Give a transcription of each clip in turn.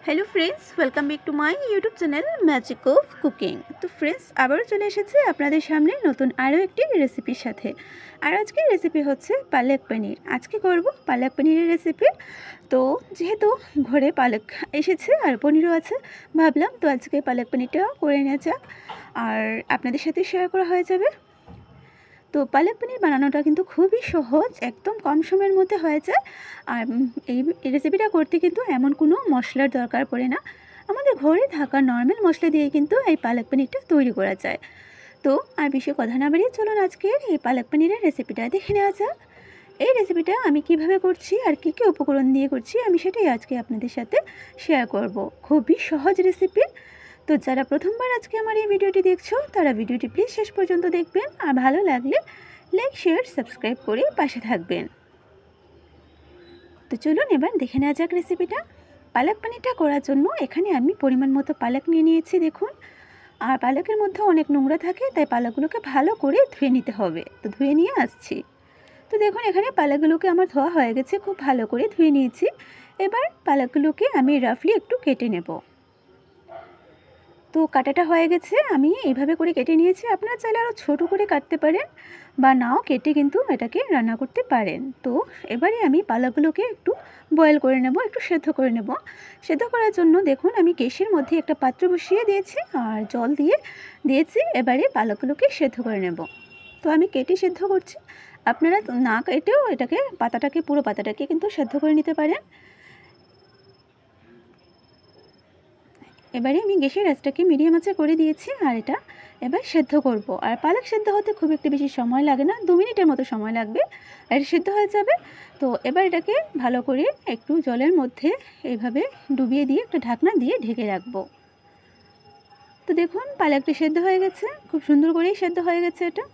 Hello friends welcome back to my YouTube channel Magic of Cooking. तो friends आबारो चले एसेছি আপনাদের সামনে নতুন আরও একটি রেসিপির সাথে। আর আজকের রেসিপি হচ্ছে পালক পনির। আজকে করব পালক পনিরের রেসিপি। তো যেহেতু ঘরে পালক এসেছে আর পনিরও আছে, ভাবলাম তো আজকে পালক পনিরটা করে নেওয়া যাক আর আপনাদের সাথে শেয়ার করা হয়ে যাবে। তো পালক পনির বানানোটা কিন্তু খুবই সহজ, একদম কম সময়ের মধ্যে হয়ে যায়। আর এই রেসিপিটা করতে কিন্তু এমন কোনো মশলার দরকার পড়ে না, আমাদের ঘরে থাকা নর্মাল মশলা দিয়ে কিন্তু এই পালক পনিরটা তৈরি করা যায়। তো আর বেশি কথা না বাড়িয়ে চলুন আজকের এই পালক পনিরের রেসিপিটা দেখে নেওয়া যাক। এই রেসিপিটা আমি কিভাবে করছি আর কী কী উপকরণ দিয়ে করছি আমি সেটাই আজকে আপনাদের সাথে শেয়ার করব। খুবই সহজ রেসিপি। তো যারা প্রথমবার আজকে আমার এই ভিডিওটি দেখছো তারা ভিডিওটি প্লিজ শেষ পর্যন্ত দেখবেন, আর ভালো লাগলে লাইক শেয়ার সাবস্ক্রাইব করে পাশে থাকবেন। তো চলুন এবার দেখে নেওয়া যাক রেসিপিটা। পালক পনিরটা করার জন্য এখানে আমি পরিমাণ মতো পালক নিয়ে নিয়েছি দেখুন। আর পালকের মধ্যে অনেক নোংরা থাকে, তাই পালকগুলোকে ভালো করে ধুয়ে নিতে হবে। তো ধুয়ে নিয়ে আসছি। তো দেখুন এখানে পালকগুলোকে আমার ধোয়া হয়ে গেছে, খুব ভালো করে ধুয়ে নিয়েছি। এবার পালকগুলোকে আমি রাফলি একটু কেটে নেব। তো কাটাটা হয়ে গেছে, আমি এইভাবে করে কেটে নিয়েছি। আপনারা চাইলে আরও ছোটো করে কাটতে পারেন বা নাও কেটে কিন্তু এটাকে রান্না করতে পারেন। তো এবারে আমি পালকগুলোকে একটু বয়েল করে নেব, একটু সেদ্ধ করে নেব। সেদ্ধ করার জন্য দেখুন আমি গ্যাসের মধ্যে একটা পাত্র বসিয়ে দিয়েছি আর জল দিয়েছি। এবারে পালকগুলোকে সেদ্ধ করে নেব। তো আমি কেটে সেদ্ধ করছি, আপনারা না কেটেও এটাকে পুরো পাতাটাকে কিন্তু সেদ্ধ করে নিতে পারেন। এবারে আমি গ্যাসের আঁচটাকে মিডিয়াম আঁচে করে দিয়েছি আর এটা এবার সেদ্ধ করব। আর পালক সেদ্ধ হতে খুব একটা বেশি সময় লাগে না, 2 মিনিটের মতো সময় লাগবে আর সেদ্ধ হয়ে যাবে। তো এবার এটাকে ভালো করে একটু জলের মধ্যে এইভাবে ডুবিয়ে দিয়ে একটা ঢাকনা দিয়ে ঢেকে রাখবো। তো দেখুন পালকটা সেদ্ধ হয়ে গেছে, খুব সুন্দর করেই সেদ্ধ হয়ে গেছে এটা।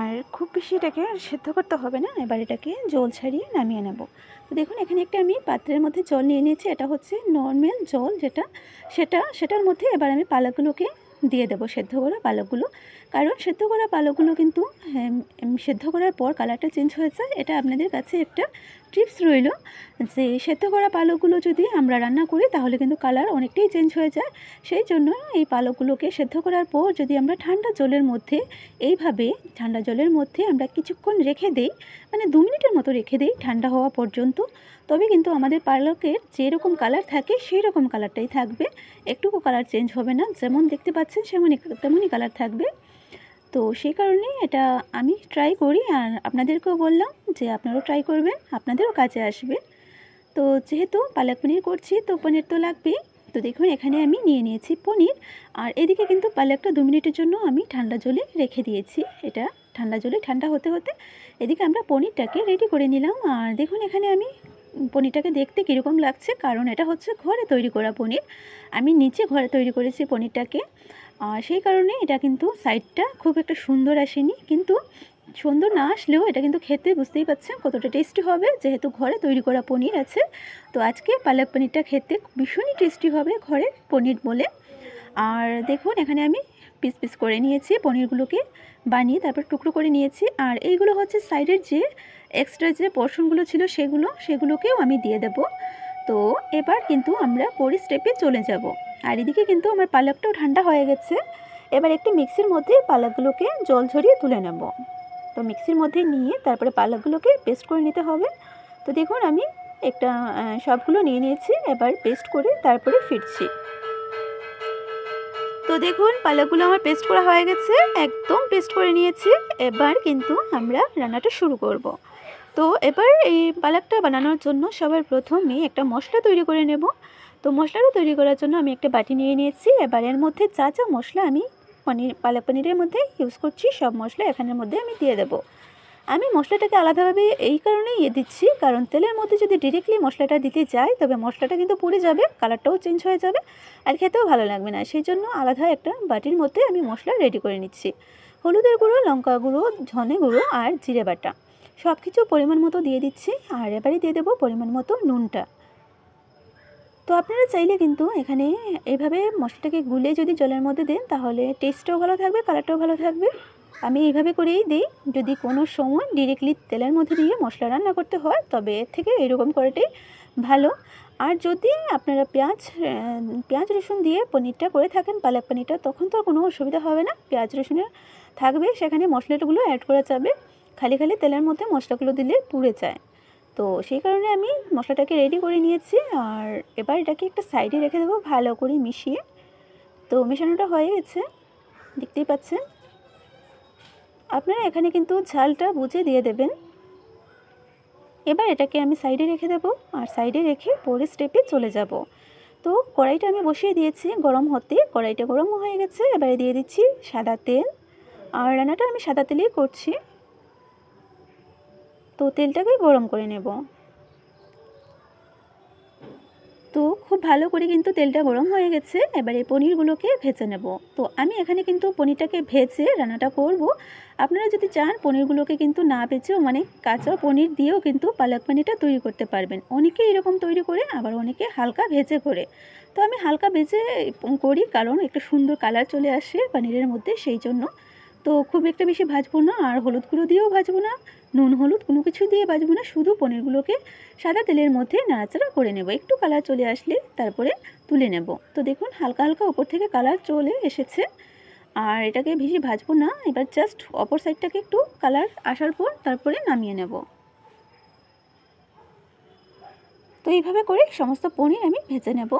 আর খুব বেশি এটাকে সেদ্ধ করতে হবে না, এবার এটাকে জল ছাড়িয়ে নামিয়ে নেব। তো দেখুন এখানে একটা আমি পাত্রের মধ্যে জল নিয়ে নিয়েছি, এটা হচ্ছে নর্মাল জল সেটার মধ্যে এবার আমি পালকগুলোকে দিয়ে দেবো, সেদ্ধ করা পালকগুলো। কারণ সেদ্ধ করা পালকগুলো কিন্তু সেদ্ধ করার পর কালারটা চেঞ্জ হয়ে যায়। এটা আপনাদের কাছে একটা টিপস রইল যে সেদ্ধ করা পালকগুলো যদি আমরা রান্না করি তাহলে কিন্তু কালার অনেকটাই চেঞ্জ হয়ে যায়। সেই জন্য এই পালকগুলোকে সেদ্ধ করার পর যদি আমরা ঠান্ডা জলের মধ্যে এইভাবে ঠান্ডা জলের মধ্যে আমরা কিছুক্ষণ রেখে দেই, মানে 2 মিনিটের মতো রেখে দেই ঠান্ডা হওয়া পর্যন্ত, তবে কিন্তু আমাদের পালকের যেরকম কালার থাকে সেই রকম কালারটাই থাকবে, একটুকু কালার চেঞ্জ হবে না। যেমন দেখতে পাচ্ছেন তেমনই কালার থাকবে। তো সেই কারণে এটা আমি ট্রাই করি আর আপনাদেরকেও বললাম যে আপনারাও ট্রাই করবেন, আপনাদেরও কাজে আসবে। তো যেহেতু পালক পনির করছি তো পনির তো লাগবেই। তো দেখুন এখানে আমি নিয়ে নিয়েছি পনির, আর এদিকে কিন্তু পালকটা 2 মিনিটের জন্য আমি ঠান্ডা জলে রেখে দিয়েছি। এটা ঠান্ডা জলে ঠান্ডা হতে হতে এদিকে আমরা পনিরটাকে রেডি করে নিলাম। আর দেখুন এখানে আমি পনিরটাকে দেখতে কীরকম লাগছে, কারণ এটা হচ্ছে ঘরে তৈরি করা পনির। আমি নিচে ঘরে তৈরি করেছি পনিরটাকে, আর সেই কারণে এটা কিন্তু সাইডটা খুব একটা সুন্দর আসেনি, কিন্তু সুন্দর না আসলেও এটা কিন্তু খেতে বুঝতেই পাচ্ছেন কতটা টেস্টি হবে, যেহেতু ঘরে তৈরি করা পনির আছে। তো আজকে পালক পনিরটা খেতে ভীষণই টেস্টি হবে ঘরের পনির বলে। আর দেখুন এখানে আমি পিস পিস করে নিয়েছি পনিরগুলোকে, বানিয়ে তারপর টুকরো করে নিয়েছি। আর এইগুলো হচ্ছে সাইডের যে এক্সট্রা যে পোর্শনগুলো ছিল সেগুলোকেও আমি দিয়ে দেব। তো এবার কিন্তু আমরা পরের স্টেপে চলে যাব। আর এদিকে কিন্তু আমার পালকটাও ঠান্ডা হয়ে গেছে। এবার একটি মিক্সির মধ্যে পালকগুলোকে জল ঝরিয়ে তুলে নেব। তো মিক্সির মধ্যে নিয়ে তারপরে পালকগুলোকে পেস্ট করে নিতে হবে। তো দেখুন আমি একটা সবগুলো নিয়ে নিয়েছি, এবার পেস্ট করে তারপরে ফিরছি। তো দেখুন পালকগুলো আমার পেস্ট করা হয়ে গেছে, একদম পেস্ট করে নিয়েছি। এবার কিন্তু আমরা রান্নাটা শুরু করব। তো এবার এই পালকটা বানানোর জন্য সবার প্রথমে একটা মশলা তৈরি করে নেব। তো মশলাটা তৈরি করার জন্য আমি একটা বাটি নিয়ে নিয়েছি। এবার এর মধ্যে যা যা মশলা আমি পালক পনিরের মধ্যে ইউজ করছি সব মশলা এখানের মধ্যে আমি দিয়ে দেব। আমি মশলাটাকে আলাদাভাবে এই কারণেই দিচ্ছি, কারণ তেলের মধ্যে যদি ডিরেক্টলি মশলাটা দিতে যাই তবে মশলাটা কিন্তু পুড়ে যাবে, কালারটাও চেঞ্জ হয়ে যাবে আর খেতেও ভালো লাগবে না। সেই জন্য আলাদা একটা বাটির মধ্যে আমি মশলা রেডি করে নিচ্ছি। হলুদের গুঁড়ো, লঙ্কা গুঁড়ো, ধনে গুঁড়ো আর জিরে বাটা সব কিছু পরিমাণ মতো দিয়ে দিচ্ছি। আর এবারে দিয়ে দেবো পরিমাণ মতো নুনটা। তো আপনারা চাইলে কিন্তু এখানে এইভাবে মশলাটাকে গুলে যদি জলের মধ্যে দেন তাহলে টেস্টটাও ভালো থাকবে, কালারটাও ভালো থাকবে। আমি এইভাবে করেই দিই। যদি কোনো সময় ডিরেক্টলি তেলের মধ্যে দিয়ে মশলা রান্না করতে হয় তবে এর থেকে এরকম করাটাই ভালো। আর যদি আপনারা পেঁয়াজ রসুন দিয়ে পনিরটা করে থাকেন, পালক পনিরটা, তখন তো কোনো অসুবিধা হবে না। পেঁয়াজ রসুনের থাকবে, সেখানে মশলাগুলো অ্যাড করা যাবে। খালি খালি তেলের মধ্যে মশলাগুলো দিলে পুড়ে যায়। তো সেই কারণে আমি মশলাটাকে রেডি করে নিয়েছি। আর এবার এটাকে একটা সাইডে রেখে দেবো ভালো করে মিশিয়ে। তো মেশানোটা হয়ে গেছে, দেখতেই পাচ্ছেন। আপনারা এখানে কিন্তু ঝালটা বুঝে দিয়ে দেবেন। এবার এটাকে আমি সাইডে রেখে দেবো আর সাইডে রেখে পরের স্টেপে চলে যাব। তো কড়াইটা আমি বসিয়ে দিয়েছি গরম হতে। কড়াইটা গরম হয়ে গেছে, এবারে দিয়ে দিচ্ছি সাদা তেল। আর রান্নাটা আমি সাদা তেলেই করছি। তো তেলটাকে গরম করে নেব। তো খুব ভালো করে কিন্তু তেলটা গরম হয়ে গেছে। এবারে পনিরগুলোকে ভেজে নেব। তো আমি এখানে কিন্তু পনিরটাকে ভেজে রান্নাটা করব। আপনারা যদি চান পনিরগুলোকে কিন্তু না ভেজেও, মানে কাঁচা পনির দিয়েও কিন্তু পালক পনিরটা তৈরি করতে পারবেন। অনেকে এরকম তৈরি করে, আবার অনেকে হালকা ভেজে করে। তো আমি হালকা ভেজে করি, কারণ একটু সুন্দর কালার চলে আসে পনিরের মধ্যে, সেই জন্য। তো খুব একটা বেশি ভাজবো না, আর হলুদ গুঁড়ো দিয়েও ভাজবো না, নুন হলুদ কোনো কিছু দিয়ে ভাজবো না। শুধু পনিরগুলোকে সাদা তেলের মধ্যে নাড়াচাড়া করে নেব। একটু কালার চলে আসলে তারপরে তুলে নেব। তো দেখুন হালকা হালকা ওপর থেকে কালার চলে এসেছে। আর এটাকে বেশি ভাজবো না, এবার জাস্ট অপর সাইডটাকে একটু কালার আসার পর তারপরে নামিয়ে নেব। তো এইভাবে করে সমস্ত পনির আমি ভেজে নেব।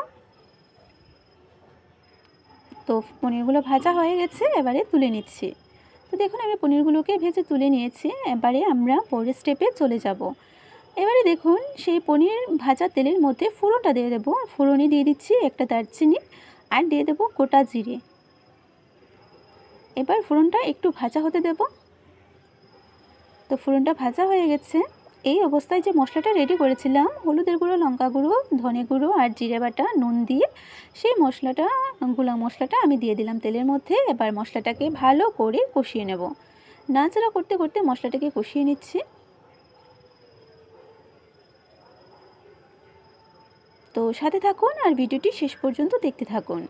তো পনিরগুলো ভাজা হয়ে গেছে, এবারে তুলে নিচ্ছি। তো দেখুন আমি পনিরগুলোকে ভেজে তুলে নিয়েছি। এবারে আমরা পরের স্টেপে চলে যাব। এবারে দেখুন সেই পনির ভাজা তেলের মধ্যে ফোড়নটা দিয়ে দেবো। ফোড়নে দিয়ে দিচ্ছি একটা দারচিনি আর দিয়ে দেবো গোটা জিরে। এবার ফোড়নটা একটু ভাজা হতে দেব। তো ফোড়নটা ভাজা হয়ে গেছে। এই অবস্থায় যে মশলাটা রেডি করেছিলাম, হলুদের গুঁড়ো, লঙ্কা গুঁড়ো, ধনে গুঁড়ো আর জিরে বাটা, নুন দিয়ে সেই গুঁড়া মশলাটা আমি দিয়ে দিলাম তেলের মধ্যে। এবার মশলাটাকে ভালো করে কষিয়ে নেব। নাড়াচাড়া করতে করতে মশলাটাকে কষিয়ে নিচ্ছি। তো সাথে থাকুন আর ভিডিওটি শেষ পর্যন্ত দেখতে থাকুন।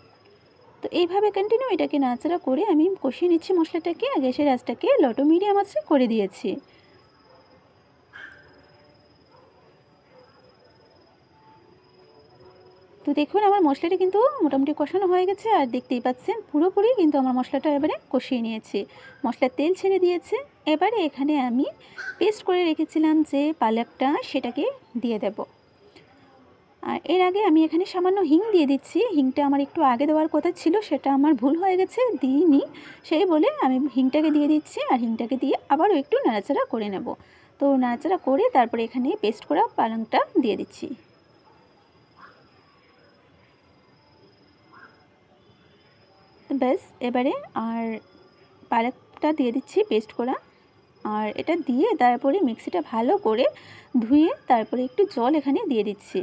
তো এইভাবে কন্টিনিউ এটাকে নাড়াচাড়া করে আমি কষিয়ে নিচ্ছি মশলাটাকে। গ্যাসের আঁচটাকে লো টু মিডিয়াম আঁচে করে দিয়েছি। তো দেখুন আমার মশলাটা কিন্তু মোটামুটি কষানো হয়ে গেছে। আর দেখতেই পাচ্ছেন পুরোপুরি কিন্তু আমার মশলাটা এবারে কষিয়ে নিয়েছি। মশলার তেল ছেড়ে দিয়েছে। এবারে এখানে আমি পেস্ট করে রেখেছিলাম যে পালকটা, সেটাকে দিয়ে দেব। আর এর আগে আমি এখানে সামান্য হিং দিয়ে দিচ্ছি। হিংটা আমার একটু আগে দেওয়ার কথা ছিল, সেটা আমার ভুল হয়ে গেছে, দিইনি। সেই বলে আমি হিংটাকে দিয়ে দিচ্ছি। আর হিংটাকে দিয়ে আবারও একটু নাড়াচাড়া করে নেব। তো নাড়াচাড়া করে তারপরে এখানে পেস্ট করা পালংটা দিয়ে দিচ্ছি। ব্যাস এবারে আর পালকটা দিয়ে দিচ্ছি পেস্ট করা। আর এটা দিয়ে তারপরে মিক্সিটা ভালো করে ধুয়ে তারপরে একটু জল এখানে দিয়ে দিচ্ছি।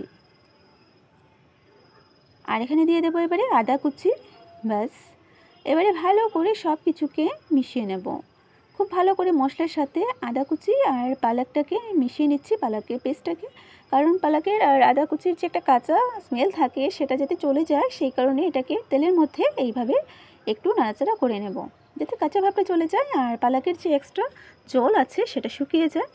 আর এখানে দিয়ে দেবো এবারে আদা কুচি। ব্যাস এবারে ভালো করে সব কিছুকে মিশিয়ে নেব। খুব ভালো করে মশলার সাথে আদা কুচি আর পালকটাকে মিশিয়ে নিচ্ছি, পালকের পেস্টটাকে। কারণ পালকের আর আদা কুচির যে একটা কাঁচা স্মেল থাকে, সেটা যাতে চলে যায়, সেই কারণে এটাকে তেলের মধ্যে এইভাবে একটু নাড়াচাড়া করে নেব, যাতে কাঁচা ভাবটা চলে যায় আর পালকের যে এক্সট্রা জল আছে সেটা শুকিয়ে যায়।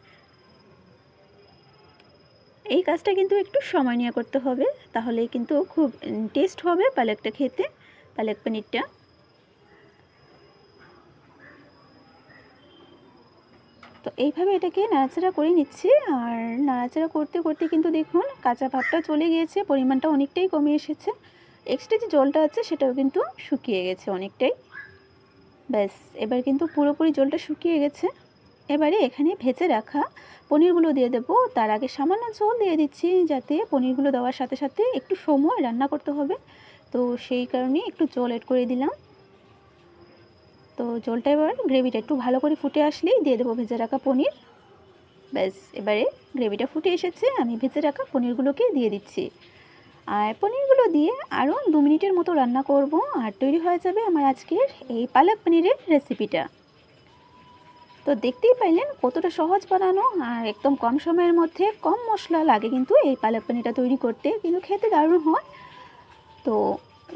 এই কাজটা কিন্তু একটু সময় নিয়ে করতে হবে, তাহলেই কিন্তু খুব টেস্ট হবে পালকটা খেতে, পালক পনিরটা। তো এইভাবে এটাকে নাড়াচাড়া করে নিচ্ছি। আর নাড়াচাড়া করতে করতে কিন্তু দেখুন কাঁচা ভাবটা চলে গিয়েছে, পরিমাণটা অনেকটাই কমে এসেছে। এক্সট্রা যে জলটা আছে সেটাও কিন্তু শুকিয়ে গেছে অনেকটাই। ব্যাস এবার কিন্তু পুরোপুরি জলটা শুকিয়ে গেছে। এবারে এখানে ভেজে রাখা পনিরগুলো দিয়ে দেবো। তার আগে সামান্য জল দিয়ে দিচ্ছি, যাতে পনিরগুলো দেওয়ার সাথে সাথে একটু সময় রান্না করতে হবে, তো সেই কারণে একটু জল এড করে দিলাম। তো জলটা এবার গ্রেভিটা একটু ভালো করে ফুটে আসলেই দিয়ে দেবো ভেজে রাখা পনির। ব্যাস এবারে গ্রেভিটা ফুটে এসেছে, আমি ভেজে রাখা পনিরগুলোকে দিয়ে দিচ্ছি। আর পনিরগুলো দিয়ে আরও 2 মিনিটের মতো রান্না করব, আর তৈরি হয়ে যাবে আমার আজকের এই পালক পনিরের রেসিপিটা। তো দেখতেই পাইলেন কতটা সহজ বানানো, আর একদম কম সময়ের মধ্যে কম মশলা লাগে কিন্তু এই পালক পনিরটা তৈরি করতে, কিন্তু খেতে দারুণ হয়। তো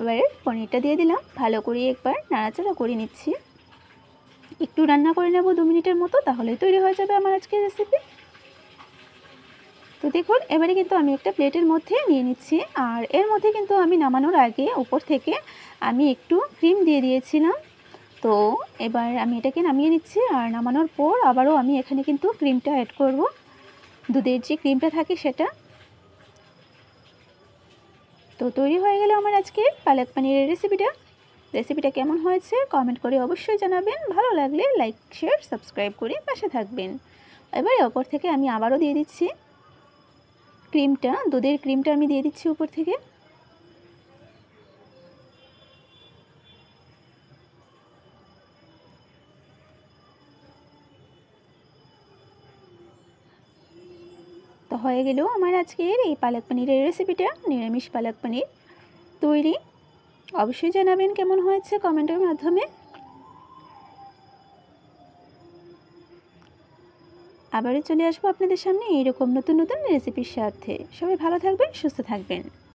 এবারে পনিরটা দিয়ে দিলাম, ভালো করে একবার নাড়াচাড়া করে নিচ্ছি। একটু রান্না করে নেব 2 মিনিটের মতো, তাহলেই তৈরি হয়ে যাবে আমার আজকের রেসিপি। তো দেখুন এবারে কিন্তু আমি একটা প্লেটের মধ্যে নিয়ে নিচ্ছি, আর এর মধ্যে কিন্তু আমি নামানোর আগে উপর থেকে আমি একটু ক্রিম দিয়ে দিয়েছিলাম। তো এবার আমি এটাকে নামিয়ে নিচ্ছি, আর নামানোর পর আবারও আমি এখানে কিন্তু ক্রিমটা অ্যাড করব, দুধের যে ক্রিমটা থাকে সেটা। তো তৈরি হয়ে গেল আমার আজকে পালক পনিরের রেসিপিটা কেমন হয়েছে কমেন্ট করে অবশ্যই জানাবেন। ভালো লাগলে লাইক শেয়ার সাবস্ক্রাইব করে পাশে থাকবেন। এবারে ওপর থেকে আমি আবারও দিয়ে দিচ্ছি ক্রিমটা, দুধের ক্রিমটা আমি দিয়ে দিচ্ছি উপর থেকে। তো হয়ে গেল আমার আজকের এই পালক পনিরের রেসিপিটা, নিরামিষ পালক পনির তৈরি। অবশ্যই জানাবেন কেমন হয়েছে কমেন্টের মাধ্যমে। আবারও চলে আসবো আপনাদের সামনে এইরকম নতুন নতুন রেসিপির সাথে। সবাই ভালো থাকবেন, সুস্থ থাকবেন।